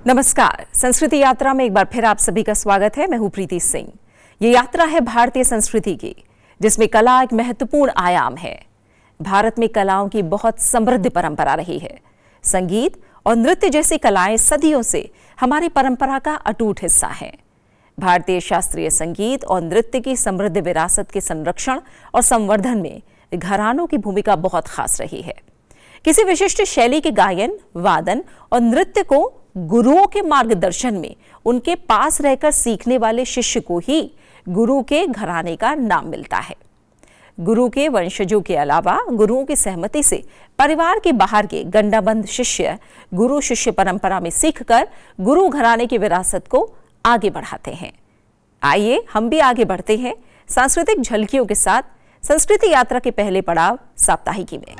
नमस्कार। संस्कृति यात्रा में एक बार फिर आप सभी का स्वागत है। मैं हूं प्रीति सिंह। ये यात्रा है भारतीय संस्कृति की, जिसमें कला एक महत्वपूर्ण आयाम है। भारत में कलाओं की बहुत समृद्ध परंपरा रही है। संगीत और नृत्य जैसी कलाएं सदियों से हमारी परंपरा का अटूट हिस्सा हैं। भारतीय शास्त्रीय संगीत और नृत्य की समृद्ध विरासत के संरक्षण और संवर्धन में घरानों की भूमिका बहुत खास रही है। किसी विशिष्ट शैली के गायन, वादन और नृत्य को गुरुओं के मार्गदर्शन में उनके पास रहकर सीखने वाले शिष्य को ही गुरु के घराने का नाम मिलता है। गुरु के वंशजों के अलावा गुरुओं की सहमति से परिवार के बाहर के गंडाबंद शिष्य गुरु शिष्य परंपरा में सीखकर गुरु घराने की विरासत को आगे बढ़ाते हैं। आइए हम भी आगे बढ़ते हैं सांस्कृतिक झलकियों के साथ संस्कृति यात्रा के पहले पड़ाव साप्ताहिकी में।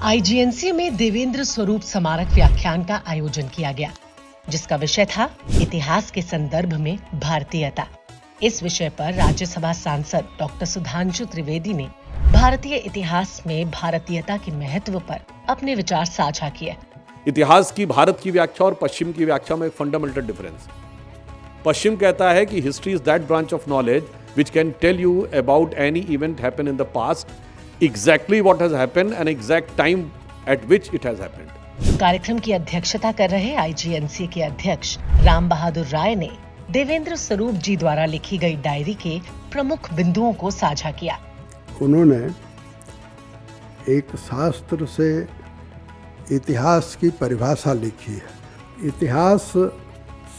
आईजीएनसी में देवेंद्र स्वरूप स्मारक व्याख्यान का आयोजन किया गया, जिसका विषय था इतिहास के संदर्भ में भारतीयता। इस विषय पर राज्यसभा सांसद डॉक्टर सुधांशु त्रिवेदी ने भारतीय इतिहास में भारतीयता के महत्व पर अपने विचार साझा किए। इतिहास की भारत की व्याख्या और पश्चिम की व्याख्या में एक फंडामेंटल डिफरेंस। पश्चिम कहता है कि history is that branch of knowledge which can tell you about any event happen in the past, exactly what has happened and exact time at which it has happened। कार्यक्रम की अध्यक्षता कर रहे आईजीएनसी के अध्यक्ष राम बहादुर राय ने देवेंद्र स्वरूप जी द्वारा लिखी गई डायरी के प्रमुख बिंदुओं को साझा किया। उन्होंने एक शास्त्र से इतिहास की परिभाषा लिखी है। इतिहास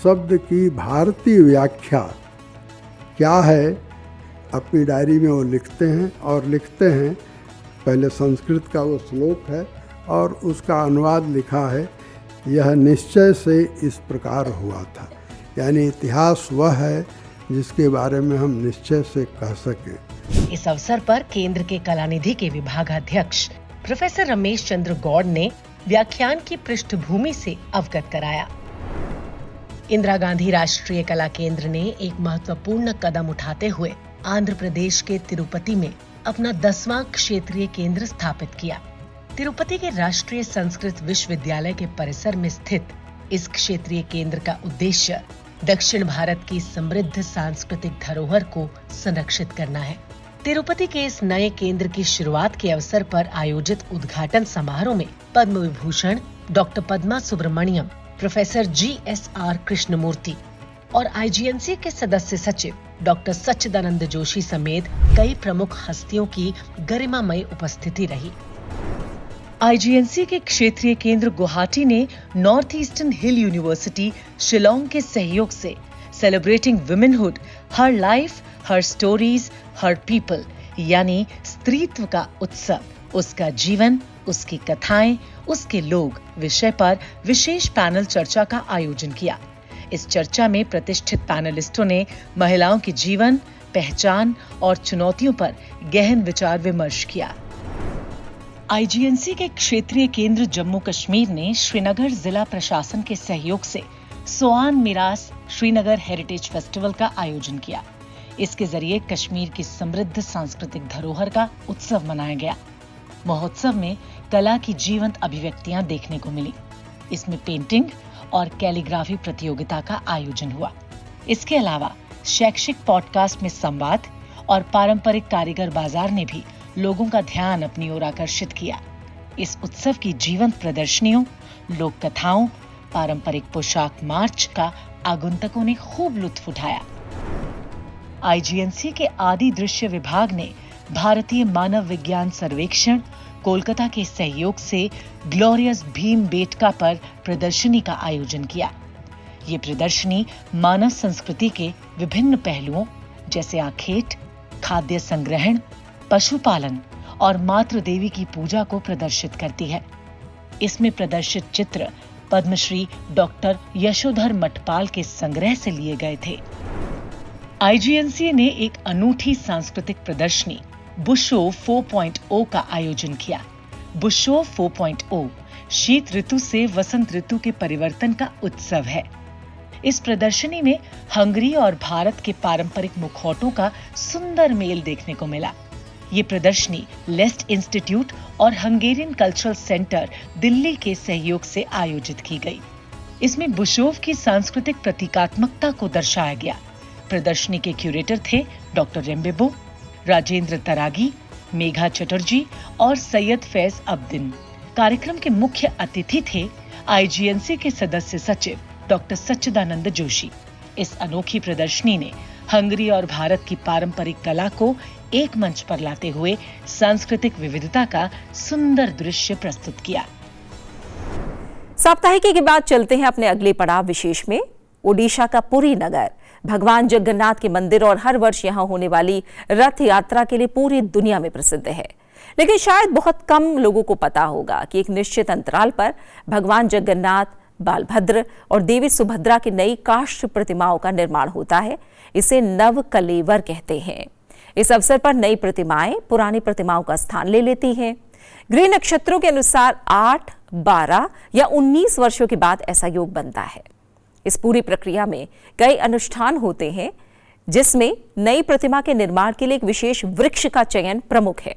शब्द की भारतीय व्याख्या क्या है, अपनी डायरी में वो लिखते हैं और लिखते हैं। पहले संस्कृत का वो श्लोक है और उसका अनुवाद लिखा है, यह निश्चय से इस प्रकार हुआ था। यानी इतिहास वह है जिसके बारे में हम निश्चय से कह सकें। इस अवसर पर केंद्र के कलानिधि के विभागाध्यक्ष प्रोफेसर रमेश चंद्र गौड़ ने व्याख्यान की पृष्ठभूमि से अवगत कराया। इंदिरा गांधी राष्ट्रीय कला केंद्र ने एक महत्वपूर्ण कदम उठाते हुए आंध्र प्रदेश के तिरुपति में अपना 10वां क्षेत्रीय केंद्र स्थापित किया। तिरुपति के राष्ट्रीय संस्कृत विश्वविद्यालय के परिसर में स्थित इस क्षेत्रीय केंद्र का उद्देश्य दक्षिण भारत की समृद्ध सांस्कृतिक धरोहर को संरक्षित करना है। तिरुपति के इस नए केंद्र की शुरुआत के अवसर पर आयोजित उद्घाटन समारोह में Padma Vibhushan doctor Padma Subrahmanyam, professor GSR Krishnamurthy और आईजीएनसी के सदस्य सचिव डॉक्टर सच्चिदानंद जोशी समेत कई प्रमुख हस्तियों की गरिमामय उपस्थिति रही। आईजीएनसी के क्षेत्रीय केंद्र गुवाहाटी ने नॉर्थ ईस्टर्न हिल यूनिवर्सिटी शिलोंग के सहयोग से सेलिब्रेटिंग वुमेनहुड, हर life, her stories, her people यानी स्त्रीत्व का उत्सव, उसका जीवन, उसकी कथाएं, उसके लोग विषय पर विशेष पैनल चर्चा का आयोजन किया। इस चर्चा में प्रतिष्ठित पैनलिस्टों ने महिलाओं के जीवन, पहचान और चुनौतियों पर गहन विचार विमर्श किया। आईजीएनसी के क्षेत्रीय केंद्र जम्मू कश्मीर ने श्रीनगर जिला प्रशासन के सहयोग से सोआन मिरास श्रीनगर हेरिटेज फेस्टिवल का आयोजन किया। इसके जरिए कश्मीर की समृद्ध सांस्कृतिक धरोहर का उत्सव मनाया गया। महोत्सव में कला की जीवंत अभिव्यक्तियां देखने को मिली। इसमें पेंटिंग और कैलीग्राफी प्रतियोगिता का आयोजन हुआ। इसके अलावा शैक्षिक पॉडकास्ट में संवाद और पारंपरिक कारीगर बाजार ने भी लोगों का ध्यान अपनी ओर आकर्षित किया। इस उत्सव की जीवंत प्रदर्शनियों, लोक कथाओं, पारंपरिक पोशाक मार्च का आगंतुकों ने खूब लुत्फ उठाया। आईजीएनसी के आदि दृश्य विभाग ने भारतीय मानव विज्ञान सर्वेक्षण कोलकाता के सहयोग से ग्लोरियस भीम बेटका पर प्रदर्शनी का आयोजन किया। ये प्रदर्शनी मानव संस्कृति के विभिन्न पहलुओं जैसे आखेट, खाद्य संग्रहण, पशुपालन और मातृ देवी की पूजा को प्रदर्शित करती है। इसमें प्रदर्शित चित्र पद्मश्री डॉक्टर यशोधर मठपाल के संग्रह से लिए गए थे। आईजीएनसी ने एक अनूठी सांस्कृतिक प्रदर्शनी बुशो 4.0 का आयोजन किया। बुशो 4.0 शीत ऋतु से वसंत ऋतु के परिवर्तन का उत्सव है। इस प्रदर्शनी में हंगरी और भारत के पारंपरिक मुखौटों का सुंदर मेल देखने को मिला। ये प्रदर्शनी लेस्ट इंस्टीट्यूट और हंगेरियन कल्चरल सेंटर दिल्ली के सहयोग से आयोजित की गई। इसमें बुशोव की सांस्कृतिक प्रतीकात्मकता को दर्शाया गया। प्रदर्शनी के क्यूरेटर थे डॉक्टर रेम्बेबो, राजेंद्र तरागी, मेघा चटर्जी और सैयद फैज अब्दिन। कार्यक्रम के मुख्य अतिथि थे आईजीएनसी के सदस्य सचिव डॉक्टर सच्चिदानंद जोशी। इस अनोखी प्रदर्शनी ने हंगरी और भारत की पारंपरिक कला को एक मंच पर लाते हुए सांस्कृतिक विविधता का सुंदर दृश्य प्रस्तुत किया। साप्ताहिकी के बाद चलते हैं अपने अगले पड़ाव विशेष में। ओडिशा का पुरी नगर भगवान जगन्नाथ के मंदिर और हर वर्ष यहां होने वाली रथ यात्रा के लिए पूरी दुनिया में प्रसिद्ध है। लेकिन शायद बहुत कम लोगों को पता होगा कि एक निश्चित अंतराल पर भगवान जगन्नाथ, बालभद्र और देवी सुभद्रा की नई काष्ठ प्रतिमाओं का निर्माण होता है। इसे नव कलेवर कहते हैं। इस अवसर पर नई प्रतिमाएं पुरानी प्रतिमाओं का स्थान ले लेती हैं। गृह नक्षत्रों के अनुसार 8, 12 या 19 वर्षों के बाद ऐसा योग बनता है। इस पूरी प्रक्रिया में कई अनुष्ठान होते हैं, जिसमें नई प्रतिमा के निर्माण के लिए एक विशेष वृक्ष का चयन प्रमुख है।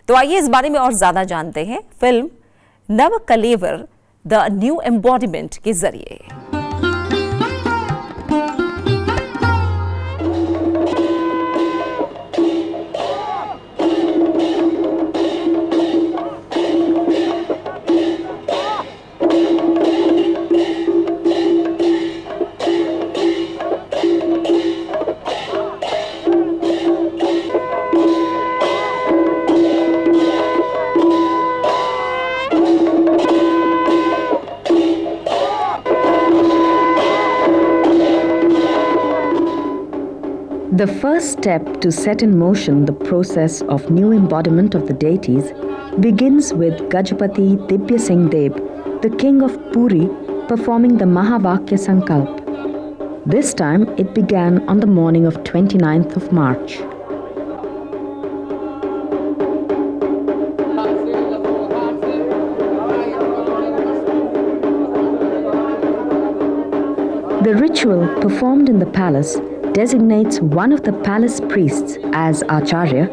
तो आइए इस बारे में और ज्यादा जानते हैं फिल्म नव कलेवर द न्यू एम्बॉडीमेंट के जरिए। The first step to set in motion the process of new embodiment of the deities begins with Gajapati Dibya Singh Deb, the king of Puri, performing the Mahavakya Sankalp. This time it began on the morning of 29th of March. The ritual performed in the palace designates one of the palace priests as Acharya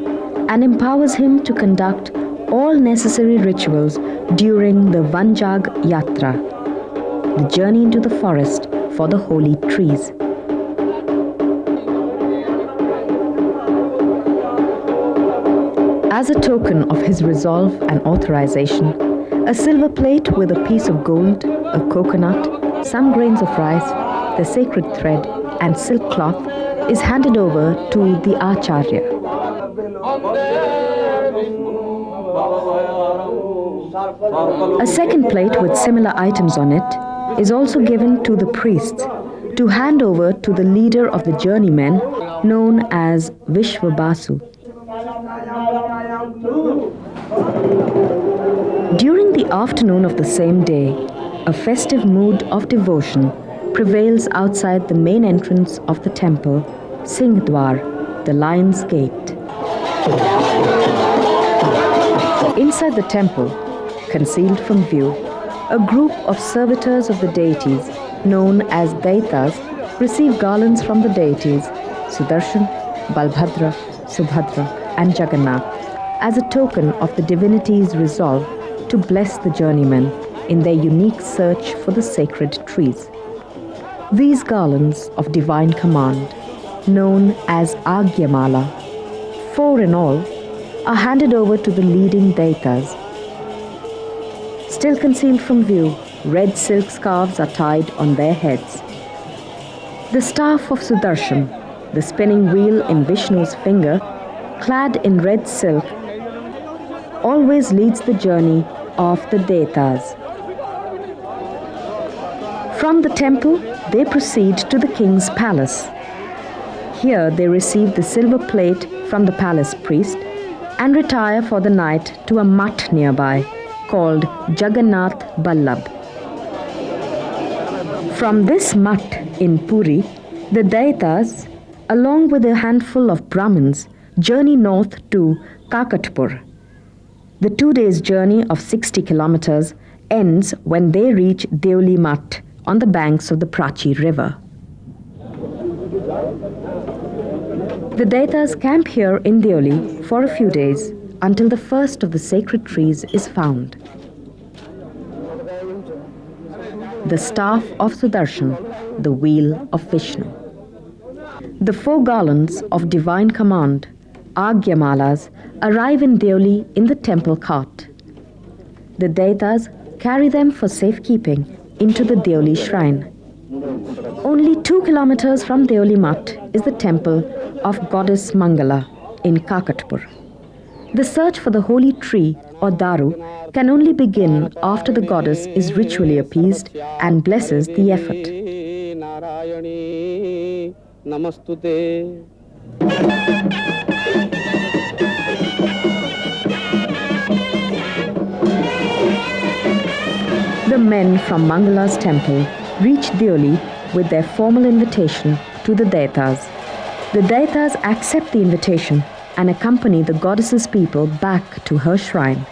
and empowers him to conduct all necessary rituals during the Vanjag Yatra, the journey into the forest for the holy trees. As a token of his resolve and authorization, a silver plate with a piece of gold, a coconut, some grains of rice, the sacred thread and silk cloth is handed over to the Acharya. A second plate with similar items on it is also given to the priests to hand over to the leader of the journeymen known as Vishwabasu. During the afternoon of the same day, a festive mood of devotion prevails outside the main entrance of the temple, Singhdwar, the Lion's Gate. Inside the temple, concealed from view, a group of servitors of the deities, known as Daitas, receive garlands from the deities Sudarshan, Balbhadra, Subhadra and Jagannath as a token of the divinity's resolve to bless the journeymen in their unique search for the sacred trees. These garlands of divine command, known as Agyamala, 4 in all, are handed over to the leading Daitas. Still concealed from view, red silk scarves are tied on their heads. The staff of Sudarshan, the spinning wheel in Vishnu's finger, clad in red silk, always leads the journey of the Daitas. From the temple, they proceed to the king's palace. Here they receive the silver plate from the palace priest and retire for the night to a mutt nearby called Jagannath Ballabh. From this mutt in Puri, the Daitas, along with a handful of Brahmins, journey north to Kakatpur. The 2 days journey of 60 kilometers ends when they reach Deoli Mutt on the banks of the Prachi river. The Daitas camp here in Deoli for a few days until the first of the sacred trees is found. The staff of Sudarshan, the wheel of Vishnu. The 4 garlands of divine command, Agyamalas, arrive in Deoli in the temple cart. The Daitas carry them for safekeeping into the Deoli shrine. Only 2 kilometers from Deoli Mutt is the temple of goddess Mangala in Kakatpur. The search for the holy tree or daru can only begin after the goddess is ritually appeased and blesses the effort. The men from Mangala's temple reach Deoli with their formal invitation to the Daitas. The Daitas accept the invitation and accompany the goddess's people back to her shrine.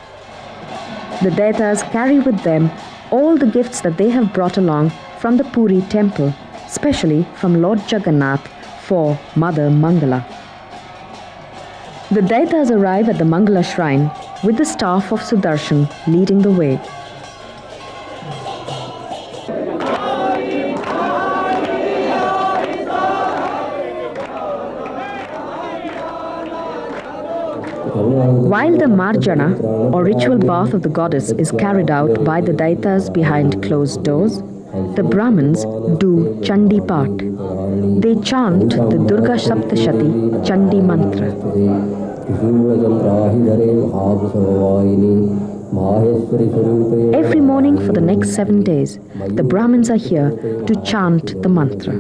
The Daitas carry with them all the gifts that they have brought along from the Puri temple, especially from Lord Jagannath for Mother Mangala. The Daitas arrive at the Mangala shrine with the staff of Sudarshan leading the way. While the Marjana, or ritual bath of the goddess, is carried out by the Daitas behind closed doors, the Brahmins do Chandi Path. They chant the Durga Saptashati Chandi mantra. Every morning for the next 7 days, the Brahmins are here to chant the mantra.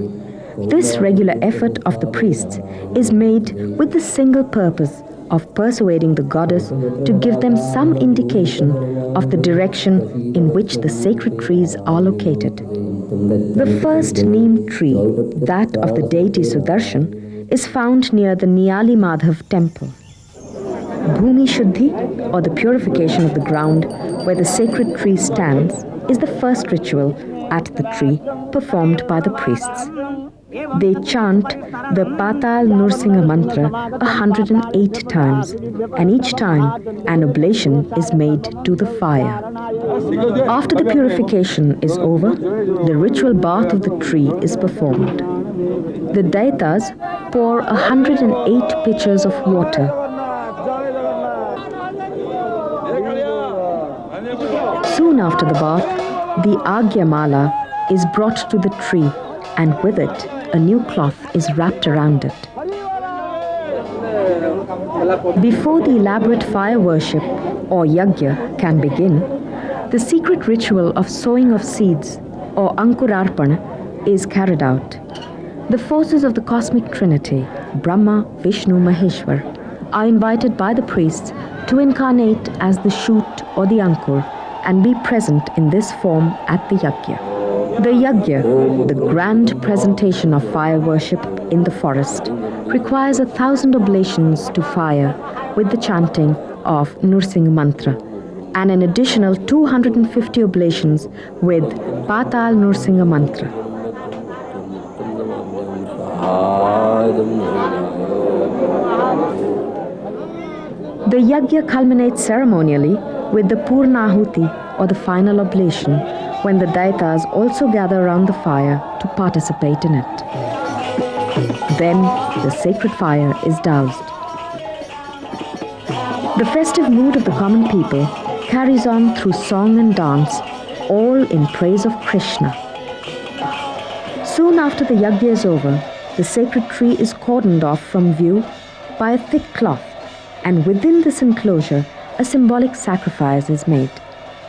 This regular effort of the priests is made with the single purpose of persuading the goddess to give them some indication of the direction in which the sacred trees are located. The first neem tree, that of the deity Sudarshan, is found near the Niyali Madhav temple. Bhumi Shuddhi, or the purification of the ground where the sacred tree stands, is the first ritual at the tree performed by the priests. They chant the Patal Nursingha mantra 108 times, and each time an oblation is made to the fire. After the purification is over, the ritual bath of the tree is performed. The Daitas pour 108 pitchers of water. Soon after the bath, the Agyamala is brought to the tree, and with it, a new cloth is wrapped around it. Before the elaborate fire worship, or yagya, can begin, the secret ritual of sowing of seeds, or Ankurarpana, is carried out. The forces of the cosmic trinity, Brahma, Vishnu, Maheshwar, are invited by the priests to incarnate as the shoot or the Ankur and be present in this form at the yagya. The yagya, the grand presentation of fire worship in the forest, requires 1,000 oblations to fire with the chanting of Nursingha mantra and an additional 250 oblations with Patal Nursingha mantra. The yagya culminates ceremonially with the Purnahuti, or the final oblation, when the Daitas also gather around the fire to participate in it. Then the sacred fire is doused. The festive mood of the common people carries on through song and dance, all in praise of Krishna. Soon after the yagya is over, the sacred tree is cordoned off from view by a thick cloth, and within this enclosure, a symbolic sacrifice is made.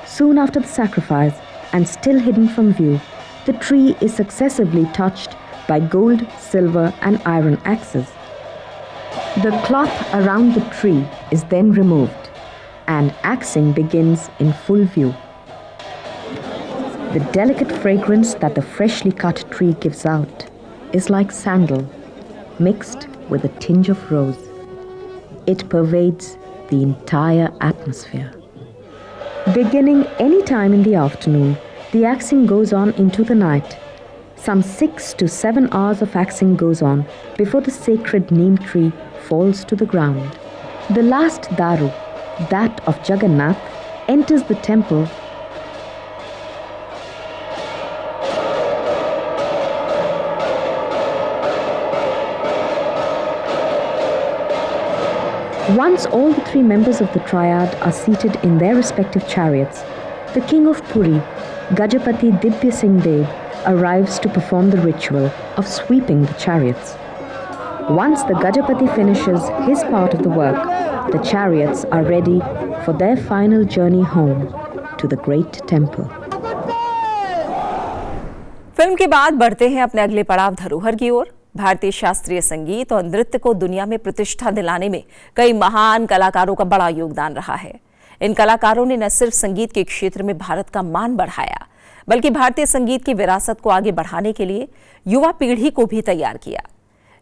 Soon after the sacrifice, and still hidden from view, the tree is successively touched by gold, silver, and iron axes. The cloth around the tree is then removed, and axing begins in full view. The delicate fragrance that the freshly cut tree gives out is like sandal, mixed with a tinge of rose. It pervades the entire atmosphere. Beginning any time in the afternoon, the axing goes on into the night. Some 6 to 7 hours of axing goes on before the sacred neem tree falls to the ground. The last daru, that of Jagannath, enters the temple Once all the 3 members of the triad are seated in their respective chariots, the king of Puri, Gajapati Dibya Singh Dev, arrives to perform the ritual of sweeping the chariots. Once the Gajapati finishes his part of the work, the chariots are ready for their final journey home to the great temple. Film के बाद बढ़ते हैं अपने अगले पड़ाव धरोहर की ओर। भारतीय शास्त्रीय संगीत और नृत्य को दुनिया में प्रतिष्ठा दिलाने में कई महान कलाकारों का बड़ा योगदान रहा है। इन कलाकारों ने न सिर्फ संगीत के क्षेत्र में भारत का मान बढ़ाया, बल्कि भारतीय संगीत की विरासत को आगे बढ़ाने के लिए युवा पीढ़ी को भी तैयार किया।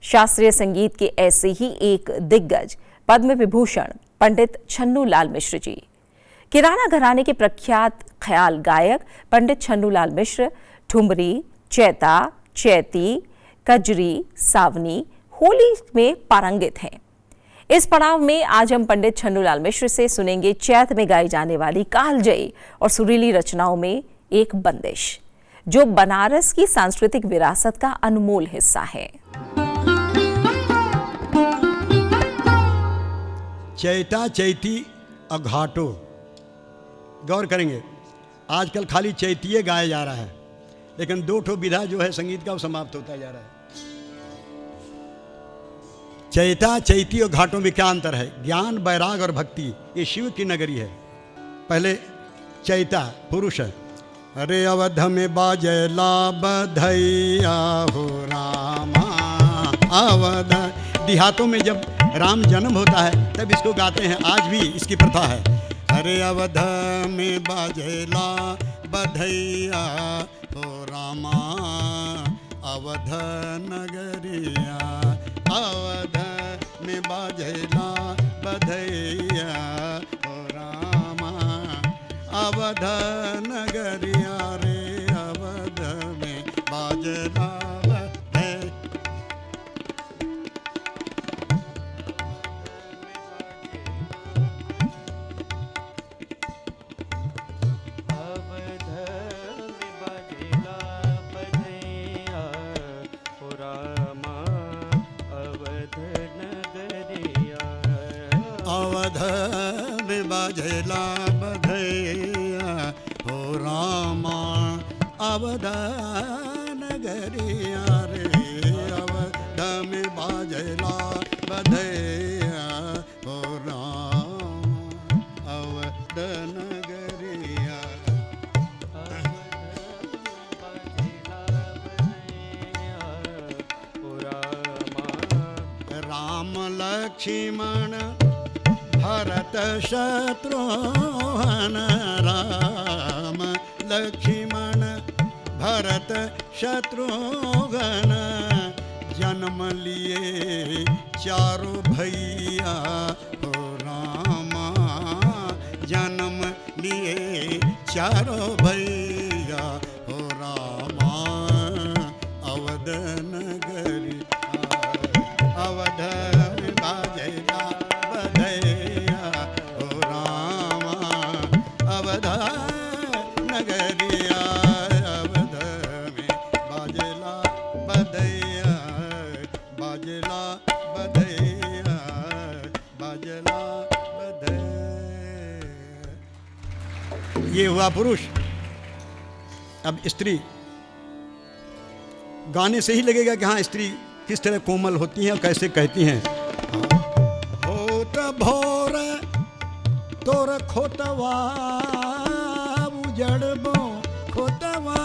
शास्त्रीय संगीत के ऐसे ही एक दिग्गज पद्म विभूषण पंडित छन्नू लाल मिश्र जी। किराना घराने के प्रख्यात ख्याल गायक पंडित छन्नू लाल मिश्र ठुमरी, चैता, चैती, कजरी, सावनी, होली में पारंगित हैं। इस पड़ाव में आज हम पंडित छन्नू लाल मिश्र से सुनेंगे चैत में गाई जाने वाली कालजयी और सुरीली रचनाओं में एक बंदिश, जो बनारस की सांस्कृतिक विरासत का अनमोल हिस्सा है। चैता, चैती और घाटो, गौर करेंगे आजकल खाली चैतीय गाया जा रहा है, लेकिन 2 ठो विधा जो है संगीत का वो समाप्त होता जा रहा है। चैता, चैती और घाटों में क्या अंतर है? ज्ञान, वैराग और भक्ति, ये शिव की नगरी है। पहले चैता पुरुष है। अरे अवध में बाजला बधैया हो रामा, अवध। देहातों में जब राम जन्म होता है तब इसको गाते हैं, आज भी इसकी प्रथा है। अरे अवध में बाजला बधैया हो रामा, अवध नगरिया, अवध में बाजला बधैया हो रामा, अवध नगरिया रे, अवध में बाजला बाजला बधैया हो रामा, अवध नगरिया रे, अवध में बाजला बधैया हो रामा, अवध नगरिया। राम लक्ष्मण भरत शत्रुघ्न, राम लक्ष्मण भरत शत्रुघ्न, जन्म लिए चारों भैया हो रामा, जन्म लिए चारों भैया हो रामा, अवध नगरी, अवध बाजला बधैया हो रामा, अवध नगरिया, अवध में बाजला बधैया, बाजला बधैया, बाजला बधैया। ये हुआ पुरुष। अब स्त्री, गाने से ही लगेगा कि हाँ स्त्री किस तरह कोमल होती हैं और कैसे कहती हैं। होत भोर तोर खोतवा उजड़बो, खोतवा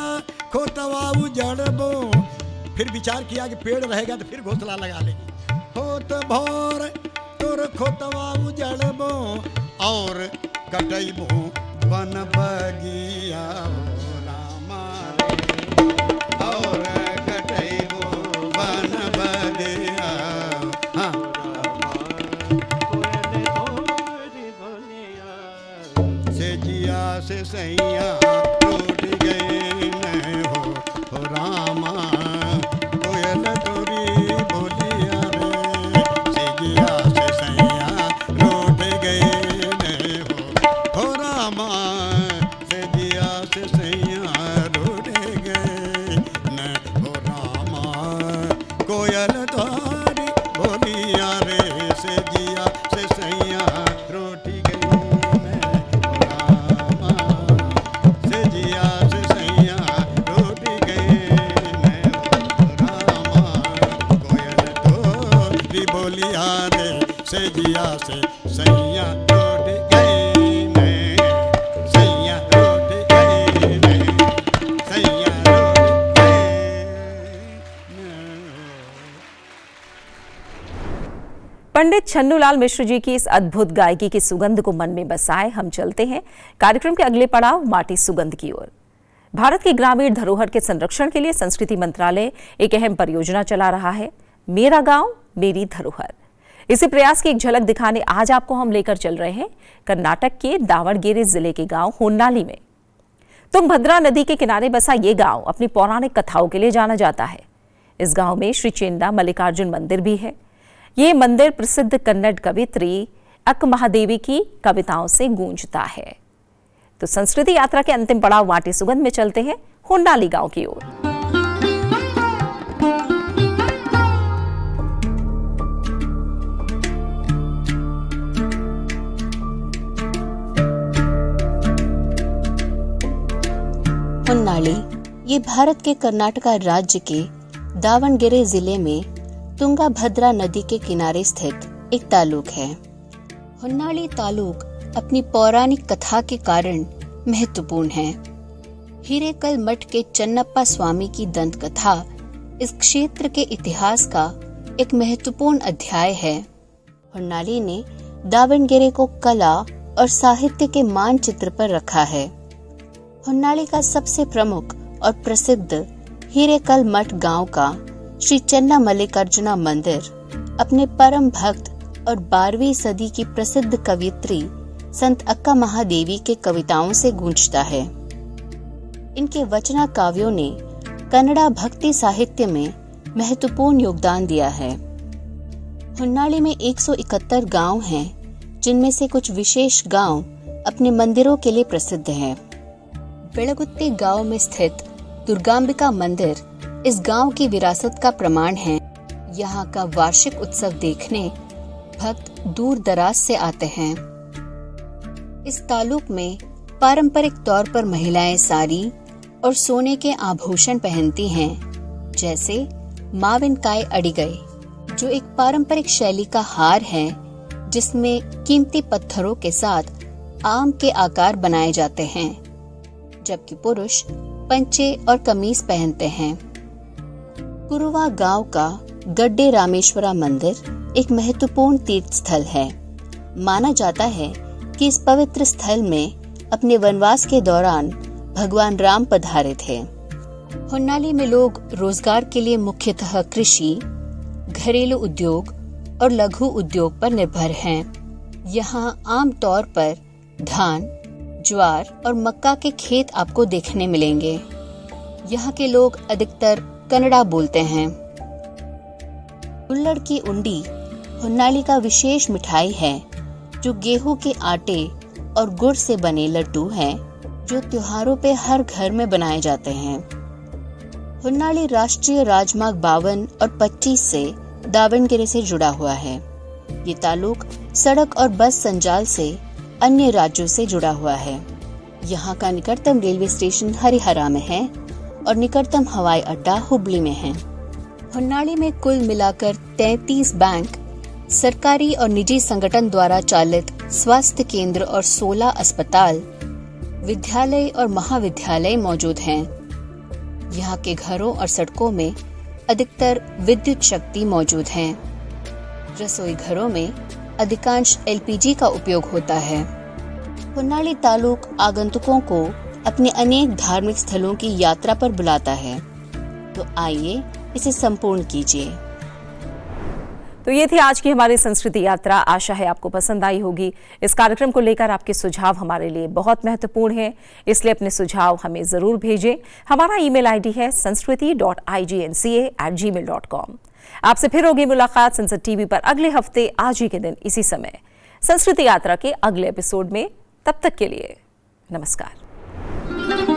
खोतवा उजड़बो। फिर विचार किया कि पेड़ रहेगा तो फिर घोंसला लगा लेगी। होत भोर तोर खोतवा उजड़बो, और कटैबो वन बगिया हो रामा रे, और कटैबो वन बगिया। हाँ, से जिया से सैया टूट गए न हो रामा, कोयल तोरी बोलिया रे से जिया से सैया रोटी गई मैं रामा से जिया से सैया रोटी गई मैं रामा कोयल तोरी बोलिया रे से जिया से सैया रोटी गई मैं सैया रोटी गई मैं सैया रोटी गई मैं। पंडित छन्नूलाल मिश्र जी की इस अद्भुत गायकी की सुगंध को मन में बसाए हम चलते हैं कार्यक्रम के अगले पड़ाव माटी सुगंध की ओर। भारत की ग्रामीण धरोहर के संरक्षण के लिए संस्कृति मंत्रालय एक अहम परियोजना चला रहा है, मेरा गांव मेरी धरोहर। इसी प्रयास की एक झलक दिखाने आज आपको हम लेकर चल रहे हैं कर्नाटक के दावणगेरे जिले के गांव होन्नाली में। तुंगभद्रा नदी के किनारे बसा ये गांव अपनी पौराणिक कथाओं के लिए जाना जाता है। इस गांव में श्री चेन्ना मल्लिकार्जुन मंदिर भी है। ये मंदिर प्रसिद्ध कन्नड़ कवियत्री अक्क महादेवी की कविताओं से गूंजता है। तो संस्कृति यात्रा के अंतिम पड़ाव माटी सुगंध में चलते हैं होन्नाली गांव की ओर। होन्नाली ये भारत के कर्नाटका राज्य के दावणगेरे जिले में तुंगभद्रा नदी के किनारे स्थित एक तालुक है। होन्नाली तालुक अपनी पौराणिक कथा के कारण महत्वपूर्ण है। हिरेकल मठ के चन्नप्पा स्वामी की दंत कथा इस क्षेत्र के इतिहास का एक महत्वपूर्ण अध्याय है। होन्नाली ने दावणगेरे को कला और साहित्य के मानचित्र पर रखा है। होन्नाली का सबसे प्रमुख और प्रसिद्ध हिरेकल मठ गांव का श्री चेन्ना मल्लिकार्जुना मंदिर अपने परम भक्त और 12वीं सदी की प्रसिद्ध कवियत्री संत अक्का महादेवी के कविताओं से गूंजता है। इनके वचना काव्यों ने कन्नड़ा भक्ति साहित्य में महत्वपूर्ण योगदान दिया है। होन्नाली में 171 गांव हैं, जिनमें से कुछ विशेष गांव अपने मंदिरों के लिए प्रसिद्ध हैं। बेळगुत्ते गांव में स्थित दुर्गांबिका मंदिर इस गांव की विरासत का प्रमाण है। यहाँ का वार्षिक उत्सव देखने भक्त दूर दराज से आते हैं। इस तालुक में पारंपरिक तौर पर महिलाएं साड़ी और सोने के आभूषण पहनती हैं, जैसे माविनकाई अडिगई, जो एक पारंपरिक शैली का हार है जिसमें कीमती पत्थरों के साथ आम के आकार बनाए जाते हैं, जबकि पुरुष पंचे और कमीज पहनते हैं। कुरुवा गांव का गड्डे रामेश्वरा मंदिर एक महत्वपूर्ण तीर्थ स्थल है। माना जाता है कि इस पवित्र स्थल में अपने वनवास के दौरान भगवान राम पधारे थे। होन्नाली में लोग रोजगार के लिए मुख्यतः कृषि, घरेलू उद्योग और लघु उद्योग पर निर्भर हैं। यहाँ आमतौर पर धान, ज्वार और मक्का के खेत आपको देखने मिलेंगे। यहाँ के लोग अधिकतर कन्नड़ा बोलते हैं। उल्लड़ की उंडी होन्नाली का विशेष मिठाई है, जो गेहूं के आटे और गुड़ से बने लड्डू हैं, जो त्योहारों पे हर घर में बनाए जाते हैं। होन्नाली राष्ट्रीय राजमार्ग 52 और 25 से दावणगेरे से जुड़ा हुआ है। ये तालुक सड़क और बस संजाल से अन्य राज्यों से जुड़ा हुआ है। यहाँ का निकटतम रेलवे स्टेशन हरिहरा में है और निकटतम हवाई अड्डा हुबली में है। होन्नाली में कुल मिलाकर 33 बैंक, सरकारी और निजी संगठन द्वारा चालित स्वास्थ्य केंद्र और 16 अस्पताल, विद्यालय और महाविद्यालय मौजूद हैं। यहाँ के घरों और सड़कों में अधिकतर विद्युत शक्ति मौजूद है। रसोई घरों में अधिकांश एलपीजी का उपयोग होता है। होन्नाली तालुक आगंतुकों को अपने अनेक धार्मिक स्थलों की यात्रा पर बुलाता है, तो आइए इसे संपूर्ण कीजिए। तो ये थी आज की हमारी संस्कृति यात्रा। आशा है आपको पसंद आई होगी। इस कार्यक्रम को लेकर आपके सुझाव हमारे लिए बहुत महत्वपूर्ण हैं, इसलिए अपने सुझाव हमें जरूर भेजें। हमारा ईमेल आईडी है sanskriti.ignca@gmail.com। आपसे फिर होगी मुलाकात संसद टीवी पर अगले हफ्ते आज ही के दिन इसी समय संस्कृति यात्रा के अगले एपिसोड में। तब तक के लिए नमस्कार।